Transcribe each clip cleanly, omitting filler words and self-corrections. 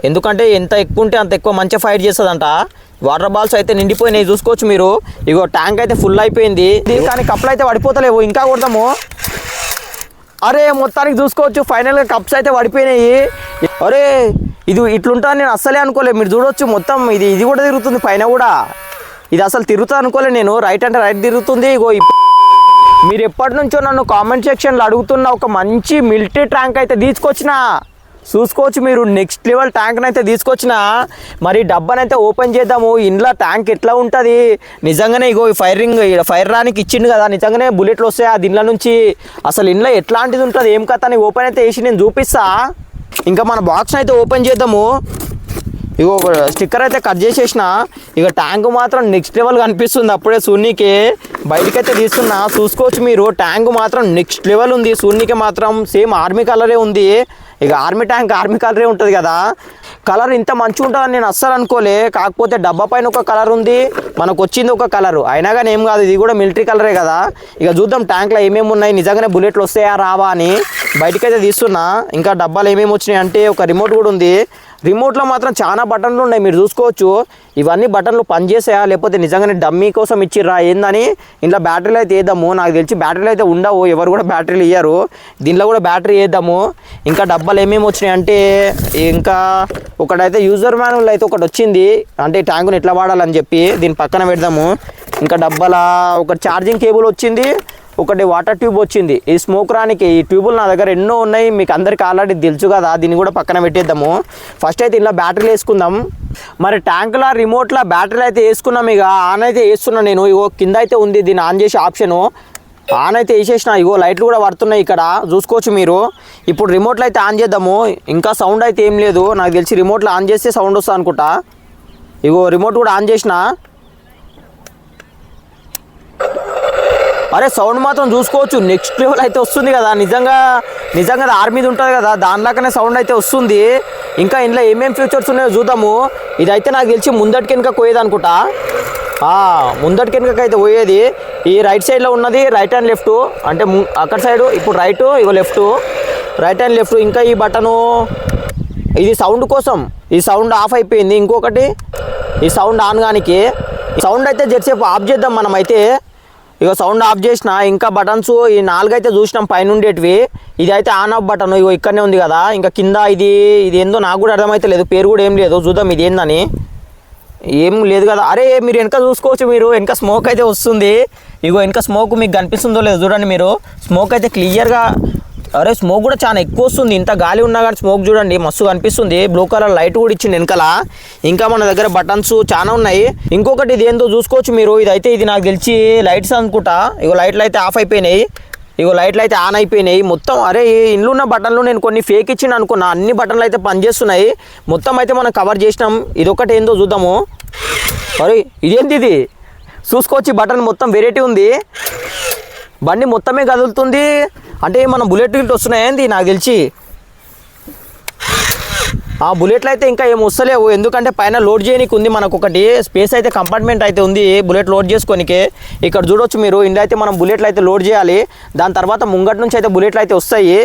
ఎందుకంటే ఎంత ఎక్కువ ఉంటే అంత ఎక్కువ మంచిగా ఫైట్ చేస్తుందంట. వాటర్ బాల్స్ అయితే నిండిపోయినాయి చూసుకోవచ్చు మీరు. ఇగో ట్యాంక్ అయితే ఫుల్ అయిపోయింది కానీ కప్పులు అయితే పడిపోతలేవు. ఇంకా కొడదాము. అరే మొత్తానికి చూసుకోవచ్చు ఫైనల్గా కప్స్ అయితే పడిపోయినాయి. అరే ఇది ఇట్లుంటుంది నేను అస్సలే అనుకోలేదు. మీరు చూడవచ్చు మొత్తం ఇది కూడా తిరుగుతుంది పైన కూడా. ఇది అసలు తిరుగుతుంది అనుకోలేదు నేను. రైట్ అంటే రైట్ తిరుగుతుంది. ఇగో మీరు ఎప్పటి నుంచో నన్ను కామెంట్ సెక్షన్లో అడుగుతున్న ఒక మంచి మిలిటరీ ట్యాంక్ అయితే తీసుకొచ్చిన. చూసుకోవచ్చు మీరు. నెక్స్ట్ లెవెల్ ట్యాంక్ని అయితే తీసుకొచ్చిన. మరి డబ్బానైతే ఓపెన్ చేద్దాము. ఇంట్లో ట్యాంక్ ఎట్లా ఉంటుంది నిజంగానే. ఇగో ఈ ఫైర్ రానికి ఇచ్చిండు కదా, నిజంగానే బుల్లెట్లు వస్తాయి ఆ దీనిలో నుంచి. అసలు ఇంట్లో ఎట్లాంటిది ఉంటుంది ఏం కథ అని ఓపెన్ అయితే వేసి నేను చూపిస్తా. ఇంకా మన బాక్స్ని అయితే ఓపెన్ చేద్దాము. ఇగో స్టిక్కర్ అయితే కట్ చేసేసిన. ఇక ట్యాంక్ మాత్రం నెక్స్ట్ లెవెల్ కనిపిస్తుంది. అప్పుడే సూర్యకి బయటకైతే తీస్తున్నా. చూసుకోవచ్చు మీరు. ట్యాంక్ మాత్రం నెక్స్ట్ లెవెల్ ఉంది. సూర్యకి మాత్రం సేమ్ ఆర్మీ కలరే ఉంది. ఇక ఆర్మీ ట్యాంక్ ఆర్మీ కలరే ఉంటుంది కదా. కలర్ ఇంత మంచిగా ఉంటుందని నేను అస్సలు అనుకోలే. కాకపోతే డబ్బా పైన ఒక కలర్ ఉంది, మనకు వచ్చింది ఒక కలరు. అయినా కానీ ఏం కాదు, ఇది కూడా మిలిటరీ కలరే కదా. ఇక చూద్దాం ట్యాంక్లో ఏమేమి ఉన్నాయి, నిజంగానే బుల్లెట్లు వస్తాయా రావా అని బయటకైతే తీస్తున్నా. ఇంకా డబ్బాలు ఏమేమి వచ్చినాయి అంటే ఒక రిమోట్ కూడా ఉంది. రిమోట్లో మాత్రం చాలా బటన్లు ఉన్నాయి మీరు చూసుకోవచ్చు. ఇవన్నీ బటన్లు పనిచేసాయా లేకపోతే నిజంగానే డమ్మీ కోసం ఇచ్చిర్రా ఏందని. ఇంట్లో బ్యాటరీలు అయితే వేద్దాము. నాకు తెలిసి బ్యాటరీలు అయితే ఉండవు, ఎవరు కూడా బ్యాటరీలు ఇయ్యరు. దీంట్లో కూడా బ్యాటరీ వేద్దాము. ఇంకా డబ్బాలు ఏమేమి వచ్చినాయి అంటే ఇంకా ఒకటైతే యూజర్ మాన్యువల్ అయితే ఒకటి వచ్చింది, అంటే ట్యాంకుని ఎట్లా వాడాలని చెప్పి. దీని పక్కన పెడదాము. ఇంకా డబ్బాల ఒక ఛార్జింగ్ కేబుల్ వచ్చింది, ఒకటి వాటర్ ట్యూబ్ వచ్చింది. ఈ స్మోక్ రానికి ఈ ట్యూబులు నా దగ్గర ఎన్నో ఉన్నాయి, మీకు అందరికీ ఆల్రెడీ తెలుసు కదా. దీన్ని కూడా పక్కన పెట్టేద్దాము. ఫస్ట్ అయితే ఇలా బ్యాటరీలు వేసుకుందాం. మరి ట్యాంకులో రిమోట్లో బ్యాటరీలు అయితే వేసుకున్నాం. ఇక ఆన్ అయితే వేస్తున్నాను నేను. ఇగో కింద అయితే ఉంది దీన్ని ఆన్ చేసే ఆప్షను. ఆన్ అయితే వేసేసిన. ఇగో లైట్లు కూడా పడుతున్నాయి ఇక్కడ చూసుకోవచ్చు మీరు. ఇప్పుడు రిమోట్లో అయితే ఆన్ చేద్దాము. ఇంకా సౌండ్ అయితే ఏం లేదు, నాకు తెలిసి రిమోట్లో ఆన్ చేస్తే సౌండ్ వస్తుంది అనుకుంటా. ఇగో రిమోట్ కూడా ఆన్ చేసిన. అరే సౌండ్ మాత్రం చూసుకోవచ్చు నెక్స్ట్ లెవెల్ అయితే వస్తుంది కదా. నిజంగా ఆర్మీది ఉంటుంది కదా, దానిలాగానే సౌండ్ అయితే వస్తుంది. ఇంకా ఇందులో ఏమేమి ఫీచర్స్ ఉన్నాయో చూద్దాము. ఇదైతే నాకు తెలిసి ముందటికి వెనుక పోయేది అనుకుంటా. ముందటికి వెనుక అయితే పోయేది. ఈ రైట్ సైడ్లో ఉన్నది రైట్ అండ్ లెఫ్ట్, అంటే అక్కడ సైడు ఇప్పుడు right, ego left, right and left. ఇంకా ఈ బటను ఇది సౌండ్ కోసం. ఈ సౌండ్ ఆఫ్ అయిపోయింది. ఇంకొకటి ఈ సౌండ్ ఆన్ కానికి. సౌండ్ అయితే జరసేపు ఆఫ్ చేద్దాం మనం అయితే. ఇగో సౌండ్ ఆఫ్ చేసిన. ఇంకా బటన్స్ ఈ 4 అయితే చూసినాం పైన ఉండేటివి. ఇది అయితే ఆన్ ఆఫ్ బటన్ ఇగో ఇక్కడనే ఉంది కదా. ఇంకా కింద ఇది ఏందో నాకు కూడా అర్థమైతే లేదు, పేరు కూడా ఏం లేదు. చూద్దాం ఇది ఏందని. ఏం లేదు కదా. అరే మీరు వెనక చూసుకోవచ్చు. మీరు వెనక స్మోక్ అయితే వస్తుంది. ఇగో వెనక స్మోక్ మీకు కనిపిస్తుందో లేదో చూడండి మీరు. స్మోక్ అయితే క్లియర్గా, అరే స్మోక్ కూడా చాలా ఎక్కువ వస్తుంది. ఇంత గాలి ఉన్నా కానీ స్మోక్ చూడండి మస్తు కనిపిస్తుంది. బ్లూ కలర్ లైట్ కూడా ఇచ్చింది వెనకాల. ఇంకా మన దగ్గర బటన్స్ చాలా ఉన్నాయి. ఇంకొకటి ఇది ఏందో చూసుకోవచ్చు మీరు. ఇది నాకు తెలిసి లైట్స్ అనుకుంటా. ఇగో లైట్లు అయితే ఆఫ్ అయిపోయినాయి, ఇగో లైట్లు అయితే ఆన్ అయిపోయినాయి మొత్తం. అరే ఇంట్లో ఉన్న బటన్లు నేను కొన్ని ఫేక్ ఇచ్చిన అనుకున్నా, అన్ని బటన్లు అయితే పనిచేస్తున్నాయి. మొత్తం అయితే మనం కవర్ చేసినాం. ఇదొకటి ఏందో చూద్దాము. అరే ఇదేంటి ఇది చూసుకోవచ్చు. బటన్ మొత్తం వెరైటీ ఉంది. బండి మొత్తమే కదులుతుంది. అంటే మనం బుల్లెట్ గిట్ వస్తున్నాయండి నాకు తెలిసి. ఆ బుల్లెట్లు అయితే ఇంకా ఏం వస్తలేవు, ఎందుకంటే పైన లోడ్ చేయడానికి ఉంది మనకు ఒకటి స్పేస్ అయితే, కంపార్ట్మెంట్ అయితే ఉంది బుల్లెట్ లోడ్ చేసుకోనికి. ఇక్కడ చూడొచ్చు మీరు. ఇందులో అయితే మనం బుల్లెట్లు అయితే లోడ్ చేయాలి. దాని తర్వాత ముంగటి నుంచి అయితే బుల్లెట్లు అయితే వస్తాయి.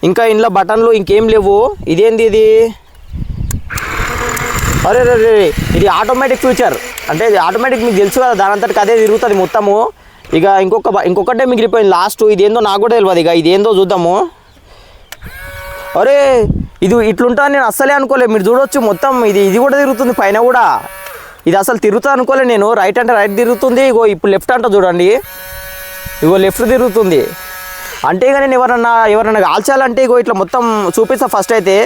ఇంకా ఇందులో బటన్లు ఇంకేం లేవు. ఇదేంది ఇది? అరే రే ఇది ఆటోమేటిక్ ఫీచర్. అంటే ఇది ఆటోమేటిక్ మీకు తెలుసు కదా, దాని అంతటికి అదే తిరుగుతుంది మొత్తము. ఇక ఇంకొకటే మిగిలిపోయింది లాస్ట్. ఇదేందో నాకు కూడా తెలియదు. ఇక ఇదేందో చూద్దాము. అరే ఇది ఇట్లుంటుందని నేను అస్సలే అనుకోలేదు. మీరు చూడవచ్చు మొత్తం ఇది కూడా తిరుగుతుంది పైన కూడా. ఇది అసలు తిరుగుతుంది అనుకోలేదు నేను. రైట్ అంటే రైట్ తిరుగుతుంది. ఇగో ఇప్పుడు లెఫ్ట్ అంట చూడండి, ఇగో లెఫ్ట్ తిరుగుతుంది. అంటే ఇక నేను ఎవరన్నా కాల్చాలంటే ఇగో ఇట్లా మొత్తం చూపిస్తా. ఫస్ట్ అయితే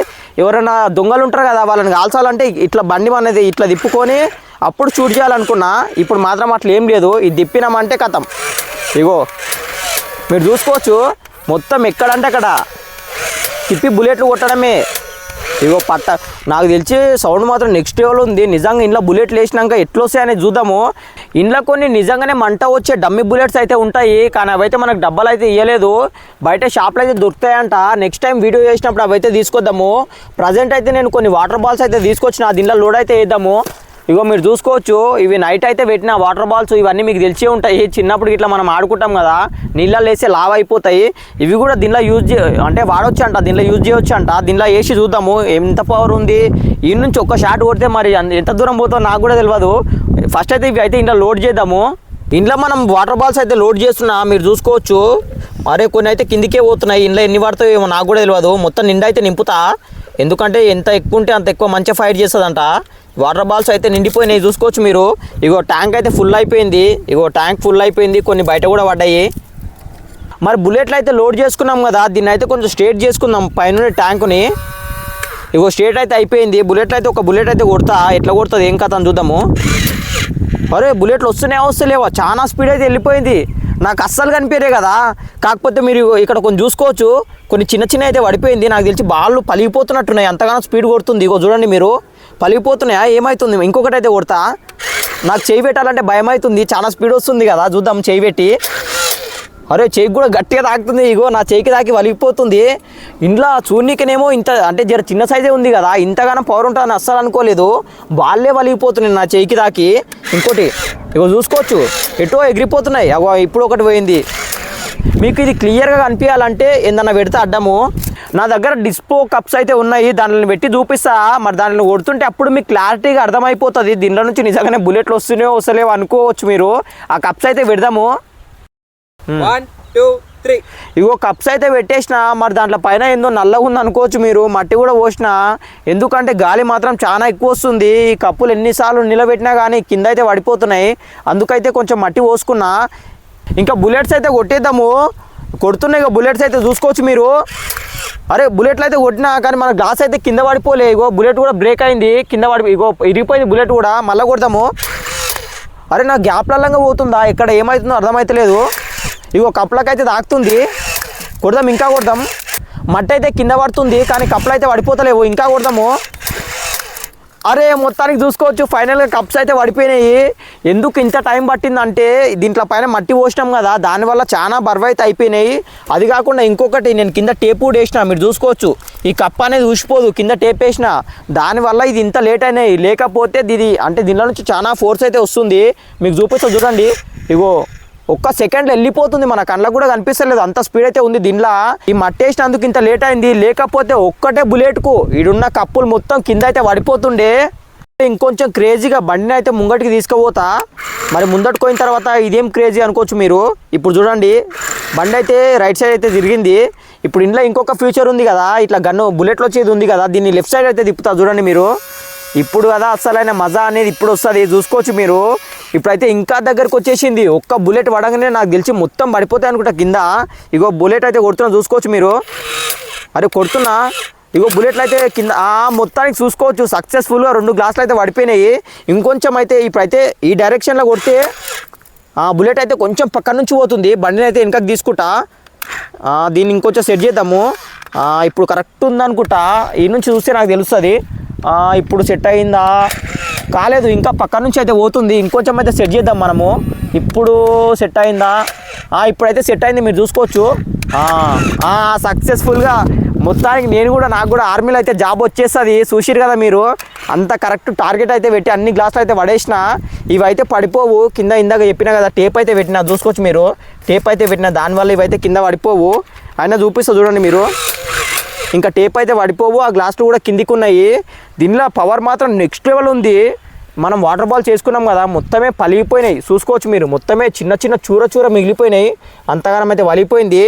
ఎవరైనా దొంగలు ఉంటారు కదా, వాళ్ళని కాల్చాలంటే ఇట్లా బండి అనేది ఇట్లా తిప్పుకొని అప్పుడు షూట్ చేయాలనుకున్నా. ఇప్పుడు మాత్రం అట్లా ఏం లేదు. ఇది తిప్పినామంటే కథం. ఇగో మీరు చూసుకోవచ్చు మొత్తం ఎక్కడంటే అక్కడ తిప్పి బుల్లెట్లు కొట్టడమే. ఇగో నాకు తెలిసి సౌండ్ మాత్రం నెక్స్ట్ లెవెల్ ఉంది. నిజంగా ఇంట్లో బుల్లెట్లు వేసినాక ఎట్లా వస్తాయనేది చూద్దాము. ఇంట్లో కొన్ని నిజంగానే మంట వచ్చే డమ్మీ బుల్లెట్స్ అయితే ఉంటాయి, కానీ అవైతే మనకు డబ్బాలు అయితే ఇవ్వలేదు. బయట షాప్లో అయితే దొరుకుతాయంట. నెక్స్ట్ టైం వీడియో చేసినప్పుడు అవైతే తీసుకొద్దాము. ప్రజెంట్ అయితే నేను కొన్ని వాటర్ బాల్స్ అయితే తీసుకొచ్చిన, దీనిలో లోడ్ అయితే వేద్దాము. ఇగో మీరు చూసుకోవచ్చు, ఇవి నైట్ అయితే పెట్టిన వాటర్ బాల్స్ ఇవన్నీ మీకు తెలిసే ఉంటాయి. చిన్నప్పుడు ఇట్లా మనం ఆడుకుంటాం కదా, నీళ్ళల్లో వేస్తే లావ్ అయిపోతాయి. ఇవి కూడా దీనిలో అంటే వాడవచ్చు అంట, దీనిలో యూజ్ చేయొచ్చు అంట. దీనిలో వేసి చూద్దాము ఎంత పవర్ ఉంది. ఈ నుంచి ఒక్క షాట్ కొడితే మరి ఎంత దూరం పోతుందో నాకు కూడా తెలియదు. ఫస్ట్ అయితే ఇవి అయితే ఇంట్లో లోడ్ చేద్దాము. ఇంట్లో మనం వాటర్ బాల్స్ అయితే లోడ్ చేస్తున్నా మీరు చూసుకోవచ్చు. అరే కొన్ని అయితే కిందికే పోతున్నాయి, ఇంట్లో ఎన్ని పడతాయో ఏమో నాకు కూడా తెలియదు. మొత్తం నిండా అయితే నింపుతా, ఎందుకంటే ఎంత ఎక్కువ ఉంటే అంత ఎక్కువ మంచిగా ఫైట్ చేస్తుందంట. వాటర్ బాల్స్ అయితే నిండిపోయినాయి చూసుకోవచ్చు మీరు. ఇగో ట్యాంక్ అయితే ఫుల్ అయిపోయింది, ట్యాంక్ ఫుల్ అయిపోయింది, కొన్ని బయట కూడా పడ్డాయి. మరి బుల్లెట్లు అయితే లోడ్ చేసుకున్నాం కదా, దీన్ని అయితే కొంచెం స్ట్రేట్ చేసుకుందాం పైన ట్యాంకుని. స్ట్రేట్ అయితే అయిపోయింది. బుల్లెట్లు అయితే ఒక బుల్లెట్ అయితే కొడతా, ఎట్లా కొడుతుంది ఏం కథ అని చూద్దాము. అరే బుల్లెట్లు వస్తలేవా, చాలా స్పీడ్ అయితే వెళ్ళిపోయింది. నాకు అస్సలు కనిపించే కదా. కాకపోతే మీరు ఇక్కడ కొంచెం చూసుకోవచ్చు, కొన్ని చిన్న అయితే పడిపోయింది. నాకు తెలిసి బాళ్ళు పలిగిపోతున్నట్టున్నాయి, అంతగానో స్పీడ్ కొడుతుంది. చూడండి మీరు, పలిగిపోతున్నాయా ఏమవుతుంది. ఇంకొకటి అయితే కొడతా, నాకు చేయి పెట్టాలంటే భయం అవుతుంది, చాలా స్పీడ్ వస్తుంది కదా. చూద్దాం చేయి పెట్టి. అరే చేయికి కూడా గట్టిగా తాకుతుంది. నా చేయికి తాకి వలిగిపోతుంది. ఇంట్లో చూడనీకనేమో ఇంత అంటే జర చిన్న సైజే ఉంది కదా, ఇంతగానో పవర్ ఉంటుందని అస్సలు అనుకోలేదు. బాల్లే వలిగిపోతున్నాయి నా చేయికి తాకి. ఇంకోటి చూసుకోవచ్చు, ఎటో ఎగిరిపోతున్నాయి. ఇప్పుడు ఒకటి పోయింది. మీకు ఇది క్లియర్గా కనిపించాలంటే ఏందన్నా పెడితే అడ్డము. నా దగ్గర డిస్పో కప్స్ అయితే ఉన్నాయి, దానిని పెట్టి చూపిస్తా. మరి దానిని కొడుతుంటే అప్పుడు మీకు క్లారిటీగా అర్థమైపోతుంది దీనిలో నుంచి నిజంగానే బుల్లెట్లు వస్తున్నాయో వస్తలేవో అనుకోవచ్చు మీరు. ఆ కప్స్ అయితే పెడదాము. 1 2 3 కప్స్ అయితే పెట్టేసిన. మరి దాంట్లో పైన ఏందో నల్లగా ఉంది అనుకోవచ్చు మీరు, మట్టి కూడా పోసిన. ఎందుకంటే గాలి మాత్రం చాలా ఎక్కువ వస్తుంది. ఈ కప్పులు ఎన్నిసార్లు నిలబెట్టినా కానీ కింద అయితే పడిపోతున్నాయి, అందుకైతే కొంచెం మట్టి పోసుకున్నా. ఇంకా బుల్లెట్స్ అయితే కొట్టేద్దాము. కొడుతున్నాయి బుల్లెట్స్ అయితే చూసుకోవచ్చు మీరు. అరే బుల్లెట్లు అయితే కొట్టినా కానీ మన గ్లాస్ అయితే కింద పడిపోలే. బుల్లెట్ కూడా బ్రేక్ అయింది, కింద పడి ఇరిగిపోయింది బుల్లెట్ కూడా. మళ్ళీ కొడదాము. అరే నా గ్యాప్లల్లంగా పోతుందా, ఇక్కడ ఏమవుతుందో అర్థమవుతలేదు. కప్పులకైతే తాకుతుంది, కొడదాం ఇంకా కొడదాం. మట్టి అయితే కింద పడుతుంది కానీ కప్పులు అయితే పడిపోతలేవు, ఇంకా కొడదాము. అరే మొత్తానికి చూసుకోవచ్చు, ఫైనల్గా కప్స్ అయితే పడిపోయినాయి. ఎందుకు ఇంత టైం పట్టిందంటే దీంట్లో పైన మట్టి పోసినాం కదా, దానివల్ల చాలా బరువు అయితే అయిపోయినాయి. అది కాకుండా ఇంకొకటి, నేను కింద టేప్ కూడా వేసిన. మీరు చూసుకోవచ్చు, ఈ కప్ అనేది ఊసిపోదు, కింద టేప్ వేసిన. దానివల్ల ఇది ఇంత లేట్ అయినాయి. లేకపోతే అంటే దీనిలో నుంచి చాలా ఫోర్స్ అయితే వస్తుంది. మీకు చూపిస్తా చూడండి. ఒక్క సెకండ్లో వెళ్ళిపోతుంది, మన కళ్ళకు కూడా కనిపిస్తలేదు, అంత స్పీడ్ అయితే ఉంది దీనిలో. ఈ మట్టి వేసినందుకు ఇంత లేట్ అయింది. లేకపోతే ఒక్కటే బుల్లెట్కు ఈడున్న కప్పులు మొత్తం కింద అయితే పడిపోతుండే. ఇంకొంచెం క్రేజీగా బండిని అయితే ముంగటికి తీసుకుపోతా. మరి ముందటికి పోయిన తర్వాత ఇదేం క్రేజీ అనుకోవచ్చు మీరు. ఇప్పుడు చూడండి, బండి అయితే రైట్ సైడ్ అయితే తిరిగింది. ఇప్పుడు ఇంట్లో ఇంకొక ఫ్యూచర్ ఉంది కదా, ఇట్లా బుల్లెట్లు వచ్చేది ఉంది కదా, దీన్ని లెఫ్ట్ సైడ్ అయితే తిప్పుతా చూడండి మీరు. ఇప్పుడు కదా అసలైన మజా అనేది ఇప్పుడు వస్తుంది, చూసుకోవచ్చు మీరు. ఇప్పుడైతే ఇంకా దగ్గరకు వచ్చేసింది. ఒక్క బుల్లెట్ పడగానే నాకు తెలిసి మొత్తం పడిపోతాయి అనుకుంటా కింద. బుల్లెట్ అయితే కొడుతున్నా చూసుకోవచ్చు మీరు. అరే కొడుతున్నా, బుల్లెట్లు అయితే కింద మొత్తానికి చూసుకోవచ్చు. సక్సెస్ఫుల్గా 2 గ్లాసులు అయితే పడిపోయినాయి. ఇంకొంచెం అయితే ఇప్పుడైతే ఈ డైరెక్షన్లో కొడితే బుల్లెట్ అయితే కొంచెం పక్క నుంచి పోతుంది. బండిని అయితే వెనకకి తీసుకుంటా. దీన్ని ఇంకొంచెం సెట్ చేద్దాము. ఇప్పుడు కరెక్ట్ ఉందనుకుంటా, ఈ నుంచి చూస్తే నాకు తెలుస్తుంది. ఇప్పుడు సెట్ అయిందా కాలేదు, ఇంకా పక్క నుంచి అయితే పోతుంది. ఇంకొంచెం అయితే సెట్ చేద్దాం మనము. ఇప్పుడు సెట్ అయిందా, ఇప్పుడైతే సెట్ అయింది మీరు చూసుకోవచ్చు. సక్సెస్ఫుల్గా మొత్తానికి నాకు కూడా ఆర్మీలో అయితే జాబ్ వచ్చేస్తుంది. చూసిరు కదా మీరు, అంత కరెక్ట్ టార్గెట్ అయితే పెట్టి అన్ని గ్లాసులు అయితే పడేసిన. ఇవైతే పడిపోవు కింద. ఇందాక చెప్పినా కదా, టేప్ అయితే పెట్టినా చూసుకోవచ్చు మీరు. టేప్ అయితే పెట్టిన, దానివల్ల ఇవైతే కింద పడిపోవు. అయినా చూపిస్తా చూడండి మీరు. ఇంకా టేప్ అయితే పడిపోవు, ఆ గ్లాసులు కూడా కిందికి ఉన్నాయి. దీనిలో పవర్ మాత్రం నెక్స్ట్ లెవెల్ ఉంది. మనం వాటర్ బాల్ చేసుకున్నాం కదా, మొత్తమే పలిగిపోయినాయి చూసుకోవచ్చు మీరు. మొత్తమే చిన్న చూర మిగిలిపోయినాయి, అంతగానం అయితే వలిగిపోయింది.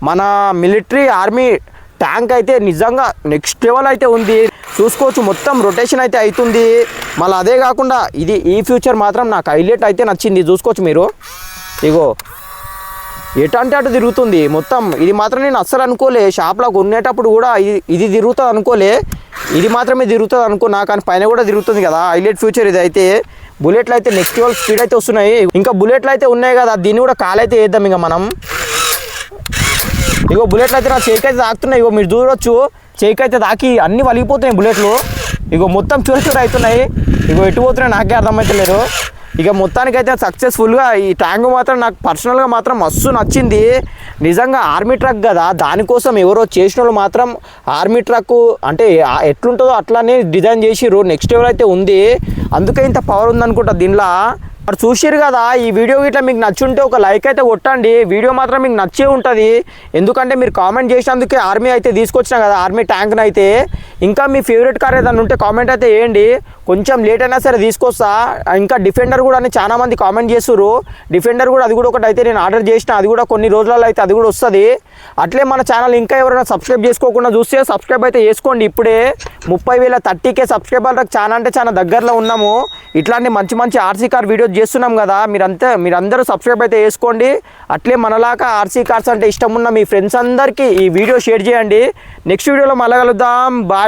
మన మిలిటరీ ఆర్మీ ట్యాంక్ అయితే నిజంగా నెక్స్ట్ లెవెల్ అయితే ఉంది చూసుకోవచ్చు. మొత్తం రొటేషన్ అయితే అవుతుంది. మళ్ళీ అదే కాకుండా ఈ ఫ్యూచర్ మాత్రం నాకు హైలైట్ అయితే నచ్చింది చూసుకోవచ్చు మీరు. ఎటంటే అటు తిరుగుతుంది మొత్తం. ఇది మాత్రం నేను అస్సలు అనుకోలే, షాప్లో కొనేటప్పుడు కూడా ఇది తిరుగుతుంది అనుకోలే. ఇది మాత్రమే తిరుగుతుంది అనుకున్నా, కానీ పైన కూడా తిరుగుతుంది కదా. హైలైట్ ఫ్యూచర్ ఇది అయితే. బుల్లెట్లు అయితే నెక్స్ట్ లెవెల్ స్పీడ్ అయితే వస్తున్నాయి. ఇంకా బుల్లెట్లు అయితే ఉన్నాయి కదా, దీన్ని కూడా కాలైతే వేద్దాం ఇంకా మనం. బుల్లెట్లు అయితే నా చేయికి అయితే తాకుతున్నాయి. మీరు చూడవచ్చు, చేయికి అయితే తాకి అన్నీ వలిగిపోతున్నాయి బుల్లెట్లు. మొత్తం చూర అవుతున్నాయి. ఎటు పోతున్నాయి నాకే అర్థమవుతలేదు. ఇక మొత్తానికైతే సక్సెస్ఫుల్గా ఈ ట్యాంక్ మాత్రం నాకు పర్సనల్గా మాత్రం మస్తు నచ్చింది. నిజంగా ఆర్మీ ట్రక్ కదా, దానికోసం ఎవరో చేసిన వాళ్ళు మాత్రం ఆర్మీ ట్రక్ అంటే ఎట్లుంటుందో అట్లానే డిజైన్ చేసిర్రు. నెక్స్ట్ ఎవరైతే ఉంది, అందుకే ఇంత పవర్ ఉందనుకుంటా దీనిలో. మరి చూసిరు కదా, ఈ వీడియో ఇట్లా మీకు నచ్చుంటే ఒక లైక్ అయితే కొట్టండి. వీడియో మాత్రం మీకు నచ్చే ఉంటుంది, ఎందుకంటే మీరు కామెంట్ చేసినందుకే ఆర్మీ అయితే తీసుకొచ్చినా కదా, ఆర్మీ ట్యాంక్ని అయితే. ఇంకా మీ ఫేవరెట్ కార్ ఏదైనా ఉంటే కామెంట్ అయితే వేయండి, కొంచెం లేట్ అయినా సరే తీసుకొస్తా. ఇంకా డిఫెండర్ కూడా అని చాలా మంది కామెంట్ చేస్తుర్రు. డిఫెండర్ కూడా అది కూడా ఒకటి అయితే నేను ఆర్డర్ చేసిన, అది కూడా కొన్ని రోజులలో అయితే అది కూడా వస్తుంది. అట్లే మన ఛానల్ ఇంకా ఎవరైనా సబ్స్క్రైబ్ చేసుకోకుండా చూస్తే సబ్స్క్రైబ్ అయితే చేసుకోండి. ఇప్పుడే 30,000 30K సబ్స్క్రైబర్లకు చాలా అంటే చాలా దగ్గరలో ఉన్నాము. ఇట్లాంటి మంచి మంచి ఆర్సీ కార్ వీడియోస్ చేస్తున్నాం కదా, మీరందరూ సబ్స్క్రైబ్ అయితే చేసుకోండి. అట్లే మనలాగా ఆర్సీ కార్స్ అంటే ఇష్టం ఉన్న మీ ఫ్రెండ్స్ అందరికీ ఈ వీడియో షేర్ చేయండి. నెక్స్ట్ వీడియోలో మళ్ళీ కలుద్దాం. బాయ్.